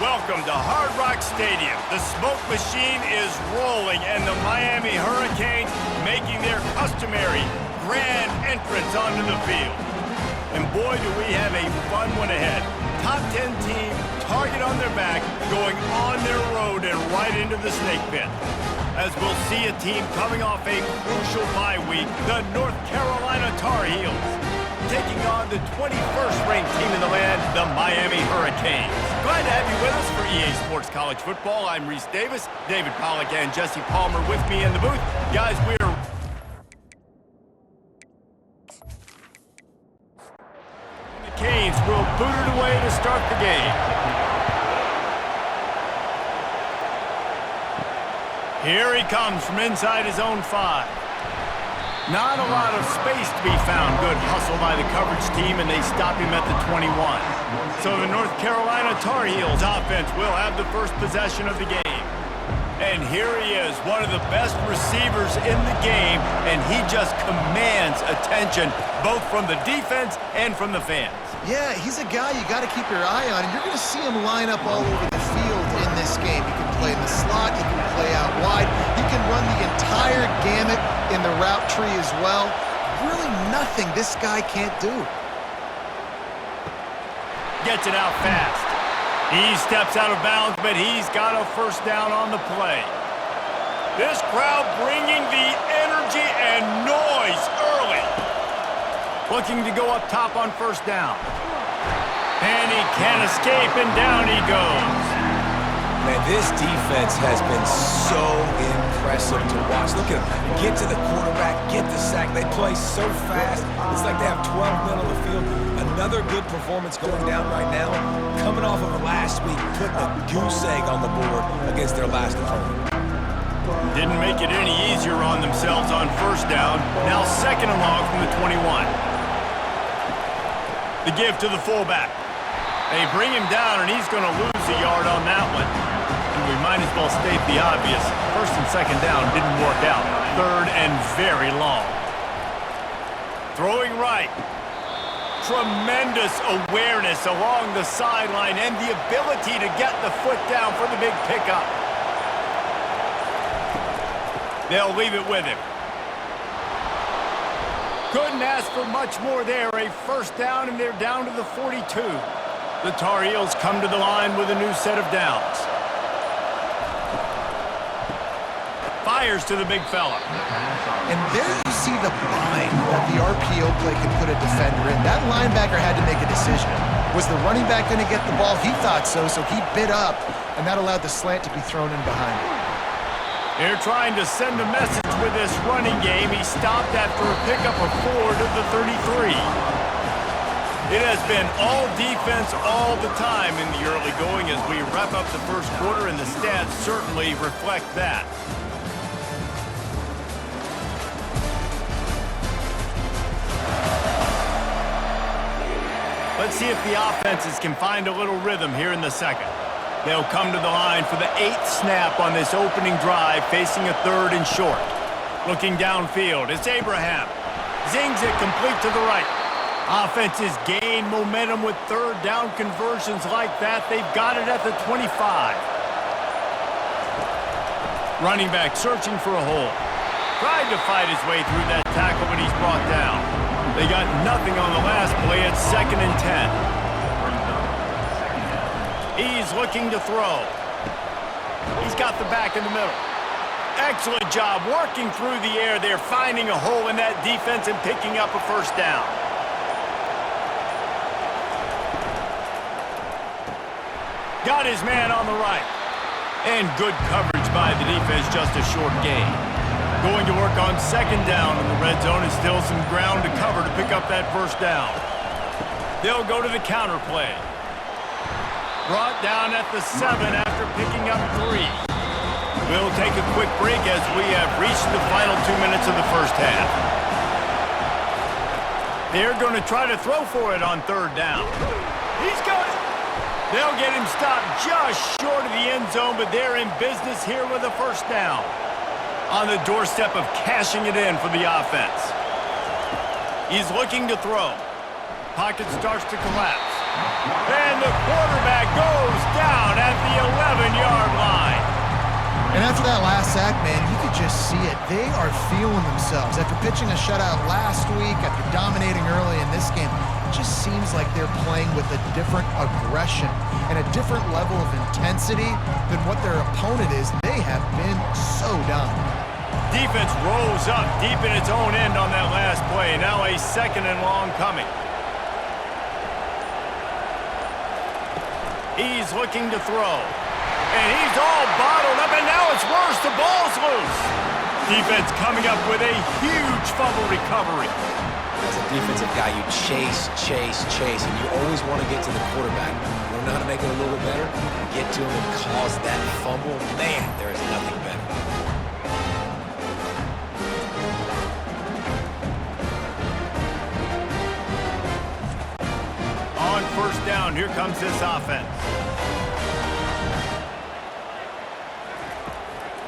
Welcome to Hard Rock Stadium. The smoke machine is rolling and the Miami Hurricanes making their customary grand entrance onto the field. And boy, do we have a fun one ahead. Top 10 team, target on their back, going on their road and right into the snake pit. As we'll see a team coming off a crucial bye week, the North Carolina Tar Heels, taking on the 21st ranked team in the land, the Miami Hurricanes. Glad to have you with us for EA Sports College Football. I'm Reese Davis, David Pollack and Jesse Palmer with me in the booth. Guys, we're the Canes will boot it away to start the game. Here he comes from inside his own 5. Not a lot of space to be found. Good hustle by the coverage team, and they stop him at the 21. So the North Carolina Tar Heels offense will have the first possession of the game. And here he is, one of the best receivers in the game, and he just commands attention, both from the defense and from the fans. Yeah, he's a guy you got to keep your eye on, and you're going to see him line up all over the field in this game. He can play in the slot, he can play out wide, he can run the entire gamut in the route tree as well. Really nothing this guy can't do. Gets it out fast. He steps out of bounds, but he's got a first down on the play. This crowd bringing the energy and noise early. Looking to go up top on first down. And he can't escape, and down he goes. Man, this defense has been so impressive to watch. Look at them get to the quarterback, get the sack. They play so fast. It's like they have 12 men on the field. Another good performance going down right now. Coming off of last week, putting a goose egg on the board against their last opponent. Didn't make it any easier on themselves on first down. Now second and long from the 21. The give to the fullback. They bring him down, and he's going to lose a yard on that one. And we might as well state the obvious. First and second down didn't work out. Third and very long. Throwing right. Tremendous awareness along the sideline and the ability to get the foot down for the big pickup. They'll leave it with him. Couldn't ask for much more there. A first down, and they're down to the 42. The Tar Heels come to the line with a new set of downs. Fires to the big fella. And there you see the bind that the RPO play can put a defender in. That linebacker had to make a decision. Was the running back going to get the ball? He thought so, so he bit up, and that allowed the slant to be thrown in behind him. They're trying to send a message with this running game. He stopped after a pickup of 4 to the 33. It has been all defense all the time in the early going as we wrap up the first quarter, and the stats certainly reflect that. Let's see if the offenses can find a little rhythm here in the second. They'll come to the line for the 8th snap on this opening drive, facing a third and short. Looking downfield, it's Abraham. Zings it complete to the right. Offenses gain momentum with third down conversions like that. They've got it at the 25. Running back searching for a hole. Tried to fight his way through that tackle, but he's brought down. They got nothing on the last play. It's 2nd and 10. He's looking to throw. He's got the back in the middle. Excellent job working through the air. They're finding a hole in that defense and picking up a first down. Got his man on the right. And good coverage by the defense, just a short gain. Going to work on second down in the red zone, and still some ground to cover to pick up that first down. They'll go to the counter play. Brought down at the 7 after picking up 3. We'll take a quick break as we have reached the final 2 minutes of the first half. They're going to try to throw for it on third down. He's got it. They'll get him stopped just short of the end zone, but they're in business here with a first down. On the doorstep of cashing it in for the offense. He's looking to throw. Pocket starts to collapse. And the quarterback goes down at the 11-yard line. And after that last sack, man, you could just see it. They are feeling themselves. After pitching a shutout last week, after dominating early in this game, it just seems like they're playing with a different aggression and a different level of intensity than what their opponent is. They have been so dominant. Defense rose up deep in its own end on that last play. Now a 2nd and long coming. He's looking to throw. And he's all bottled up, and now it's worse. The ball's loose. Defense coming up with a huge fumble recovery. As a defensive guy, you chase, and you always want to get to the quarterback. You don't know how to make it a little bit better? Get to him and cause that fumble. Man, there is nothing better. On 1st down, here comes this offense.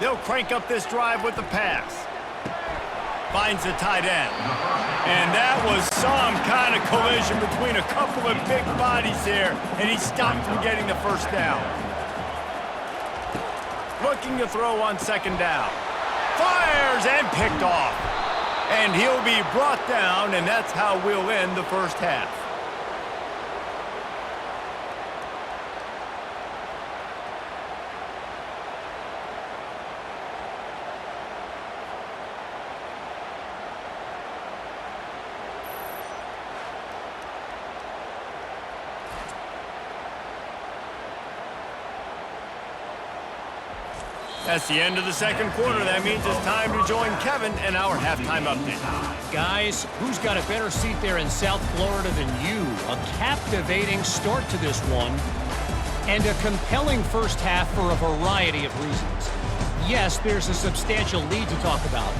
They'll crank up this drive with the pass. Finds the tight end. And that was some kind of collision between a couple of big bodies there, and he stopped from getting the 1st down. Looking to throw on 2nd down. Fires and picked off. And he'll be brought down, and that's how we'll end the 1st half. That's the end of the 2nd quarter. That means it's time to join Kevin in our halftime update. Guys, who's got a better seat there in South Florida than you? A captivating start to this one, and a compelling 1st half for a variety of reasons. Yes, there's a substantial lead to talk about,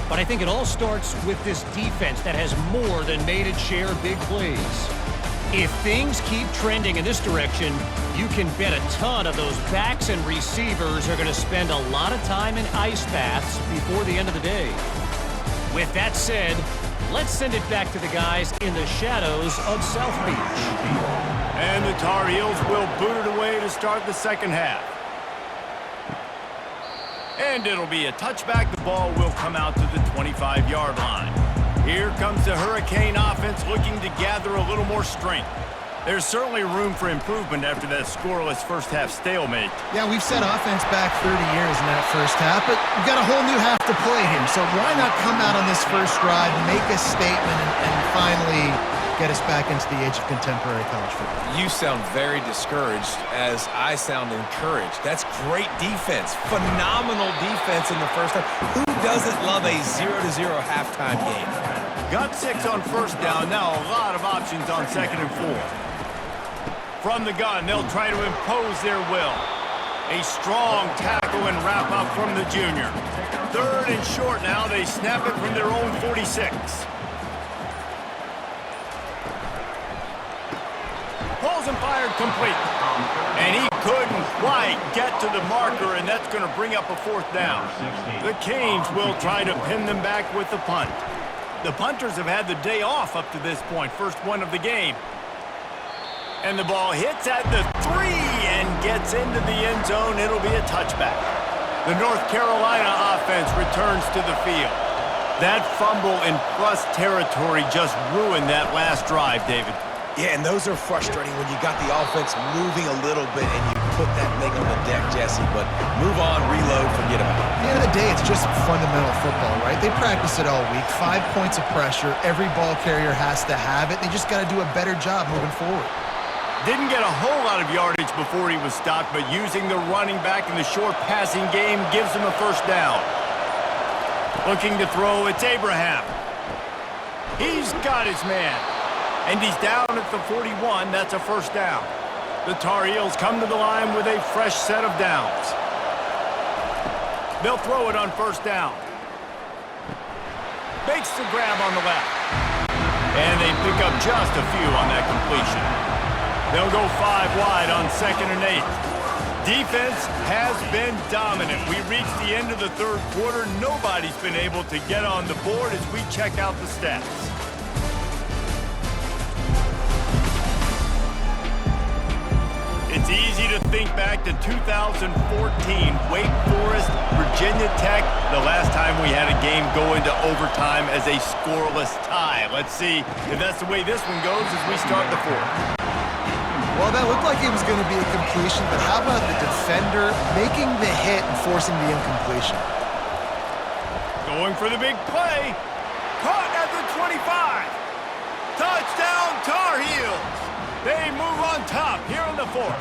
but I think it all starts with this defense that has more than made its share of big plays. If things keep trending in this direction, you can bet a ton of those backs and receivers are going to spend a lot of time in ice baths before the end of the day. With that said, let's send it back to the guys in the shadows of South Beach. And the Tar Heels will boot it away to start the 2nd half. And it'll be a touchback. The ball will come out to the 25-yard line. Here comes the Hurricane offense looking to gather a little more strength. There's certainly room for improvement after that scoreless 1st half stalemate. Yeah, we've set offense back 30 years in that 1st half, but we've got a whole new half to play here. So why not come out on this 1st drive, make a statement, and finally get us back into the age of contemporary college football? You sound very discouraged as I sound encouraged. That's great defense. Phenomenal defense in the 1st half. Who doesn't love a 0-0 halftime game? Got 6 on 1st down. Now a lot of options on 2nd and 4. From the gun, they'll try to impose their will. A strong tackle and wrap up from the junior. 3rd and short now. They snap it from their own 46. Pulls and fired complete. And he couldn't quite get to the marker, and that's going to bring up a 4th down. The Canes will try to pin them back with the punt. The punters have had the day off up to this point. 1st one of the game. And the ball hits at the 3 and gets into the end zone. It'll be a touchback. The North Carolina offense returns to the field. That fumble in plus territory just ruined that last drive, David. Yeah, and those are frustrating when you got the offense moving a little bit and you put that thing on the deck, Jesse. But move on, reload, forget about it. At the end of the day, it's just fundamental football, right? They practice it all week. 5 points of pressure. Every ball carrier has to have it. They just got to do a better job moving forward. Didn't get a whole lot of yardage before he was stopped, but using the running back in the short passing game gives him a 1st down. Looking to throw, it's Abraham. He's got his man. And he's down at the 41. That's a 1st down. The Tar Heels come to the line with a fresh set of downs. They'll throw it on 1st down. Makes the grab on the left. And they pick up just a few on that completion. They'll go 5 wide on 2nd and 8. Defense has been dominant. We reached the end of the 3rd quarter. Nobody's been able to get on the board as we check out the stats. It's easy to think back to 2014, Wake Forest, Virginia Tech, the last time we had a game go into overtime as a scoreless tie. Let's see if that's the way this one goes as we start the fourth. Well, that looked like it was going to be a completion, but how about the defender making the hit and forcing the incompletion? Going for the big play. Caught at the 25. Touchdown Tar Heels. They move on top here in the fourth.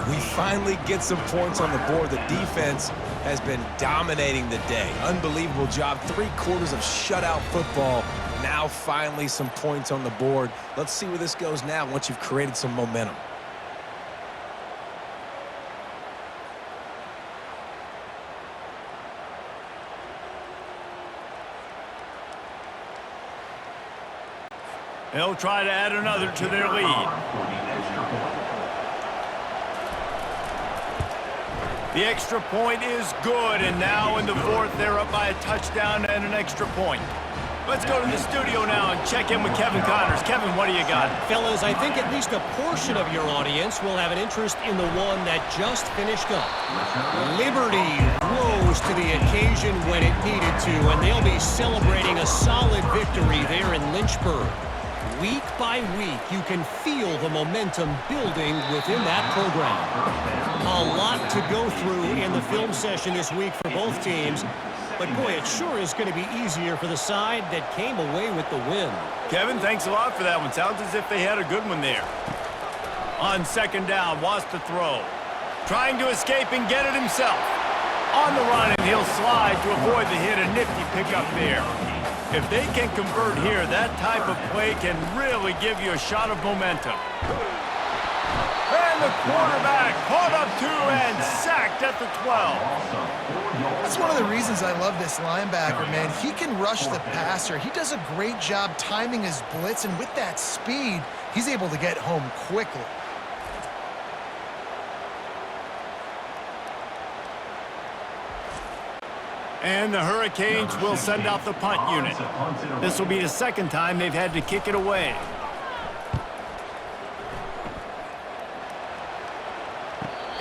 We finally get some points on the board. The defense has been dominating the day. Unbelievable job. 3 quarters of shutout football. Now finally some points on the board. Let's see where this goes now once you've created some momentum. They'll try to add another to their lead. The extra point is good, and now in the fourth, they're up by a touchdown and an extra point. Let's go to the studio now and check in with Kevin Connors. Kevin, what do you got? Fellas, I think at least a portion of your audience will have an interest in the one that just finished up. Liberty rose to the occasion when it needed to, and they'll be celebrating a solid victory there in Lynchburg. Week by week, you can feel the momentum building within that program. A lot to go through in the film session this week for both teams, but boy, it sure is going to be easier for the side that came away with the win. Kevin, thanks a lot for that one. Sounds as if they had a good one there. On second down, wants to throw. Trying to escape and get it himself. On the run, and he'll slide to avoid the hit. A nifty pickup there. If they can convert here, that type of play can really give you a shot of momentum. And the quarterback caught up 2 and sacked at the 12. That's one of the reasons I love this linebacker, man. He can rush the passer. He does a great job timing his blitz, and with that speed, he's able to get home quickly. And the Hurricanes will send out the punt unit. This will be the second time they've had to kick it away.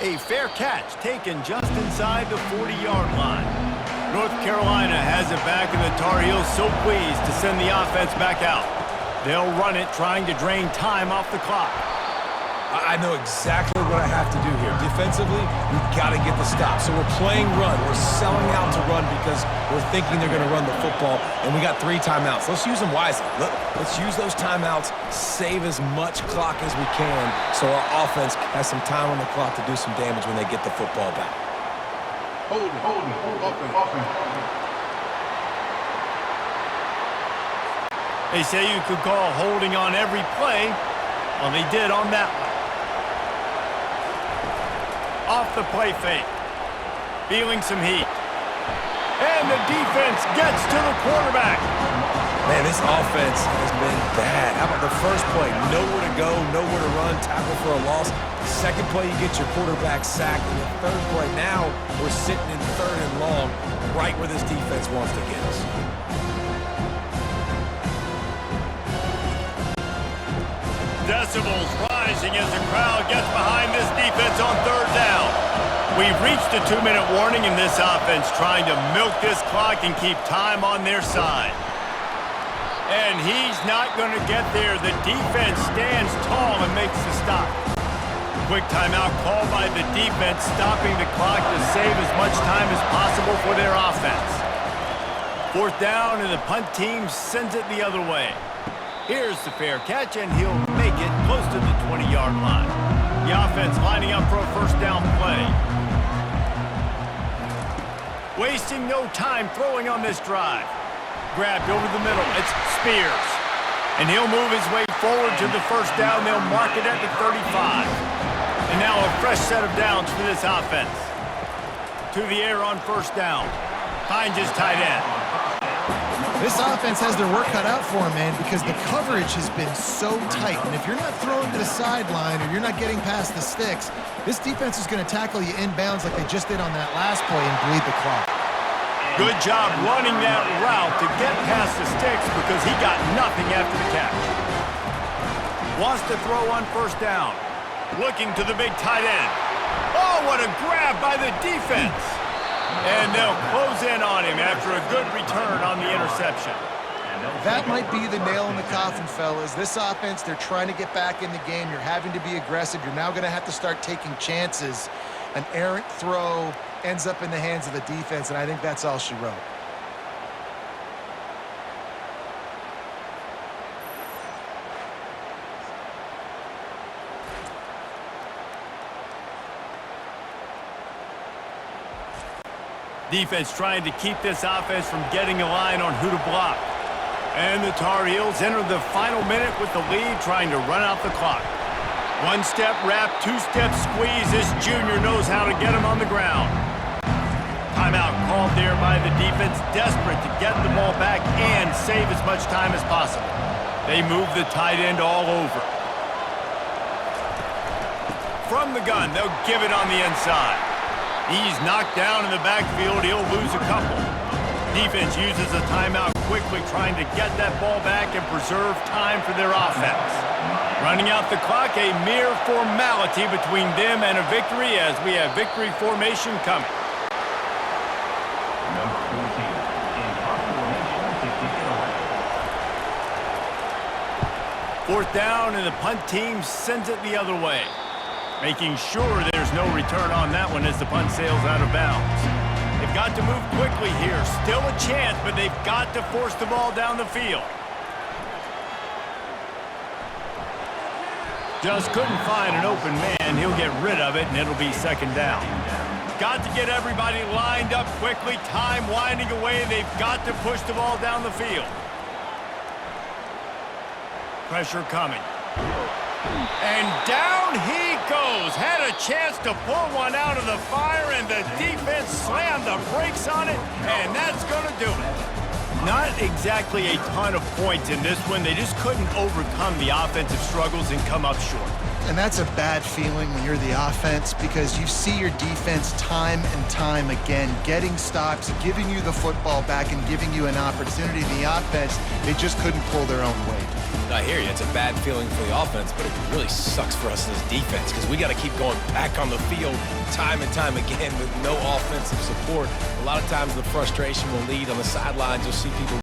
A fair catch taken just inside the 40-yard line. North Carolina has it back, and the Tar Heels so pleased to send the offense back out. They'll run it, trying to drain time off the clock. I know exactly what I have to do here. Defensively, we've got to get the stop. So we're playing run. We're selling out to run because we're thinking they're going to run the football, and we got 3 timeouts. Let's use them wisely. Let's use those timeouts, save as much clock as we can so our offense has some time on the clock to do some damage when they get the football back. Hold, offense. They say you could call holding on every play. Well, they did on that one. Off the play fake. Feeling some heat. And the defense gets to the quarterback. Man, this offense has been bad. How about the first play? Nowhere to go, nowhere to run, tackle for a loss. Second play, you get your quarterback sacked. And the third play, now we're sitting in 3rd and long, right where this defense wants to get us. Decibels rising as the crowd gets behind this defense on 3rd down. We've reached a 2-minute warning in this offense, trying to milk this clock and keep time on their side. And he's not going to get there. The defense stands tall and makes the stop. Quick timeout called by the defense, stopping the clock to save as much time as possible for their offense. 4th down, and the punt team sends it the other way. Here's the fair catch, and he'll make it close to the 20-yard line. The offense lining up for a 1st down play. Wasting no time throwing on this drive. Grabbed over the middle. It's Spears. And he'll move his way forward to the 1st down. They'll mark it at the 35. And now a fresh set of downs for this offense. To the air on 1st down. Finds his tight end. This offense has their work cut out for them, man, because the coverage has been so tight. And if you're not throwing to the sideline or you're not getting past the sticks, this defense is going to tackle you inbounds like they just did on that last play and bleed the clock. Good job running that route to get past the sticks because he got nothing after the catch. Wants to throw on first down. Looking to the big tight end. Oh, what a grab by the defense. And they'll close in on him after a good return on the interception. That might be the nail in the coffin, fellas. This offense, they're trying to get back in the game. You're having to be aggressive. You're now going to have to start taking chances. An errant throw ends up in the hands of the defense, and I think that's all she wrote. Defense trying to keep this offense from getting a line on who to block. And the Tar Heels enter the final minute with the lead, trying to run out the clock. One-step wrap, two-step squeeze. This junior knows how to get him on the ground. Timeout called there by the defense, desperate to get the ball back and save as much time as possible. They move the tight end all over. From the gun, they'll give it on the inside. He's knocked down in the backfield. He'll lose a couple. Defense uses a timeout quickly, trying to get that ball back and preserve time for their offense. Running out the clock, a mere formality between them and a victory as we have victory formation coming. Fourth down, and the punt team sends it the other way. Making sure there's no return on that one as the punt sails out of bounds. They've got to move quickly here. Still a chance, but they've got to force the ball down the field. Just couldn't find an open man. He'll get rid of it, and it'll be second down. Got to get everybody lined up quickly. Time winding away. They've got to push the ball down the field. Pressure coming. And down he goes. Had a chance to pull one out of the fire, and the defense slammed the brakes on it, and that's going to do it. Not exactly a ton of points in this one. They just couldn't overcome the offensive struggles and come up short. And that's a bad feeling when you're the offense, because you see your defense time and time again getting stops, giving you the football back, and giving you an opportunity. The offense, they just couldn't pull their own weight. I hear you. It's a bad feeling for the offense, but it really sucks for us as defense because we got to keep going back on the field time and time again with no offensive support. A lot of times the frustration will lead on the sidelines. You'll see people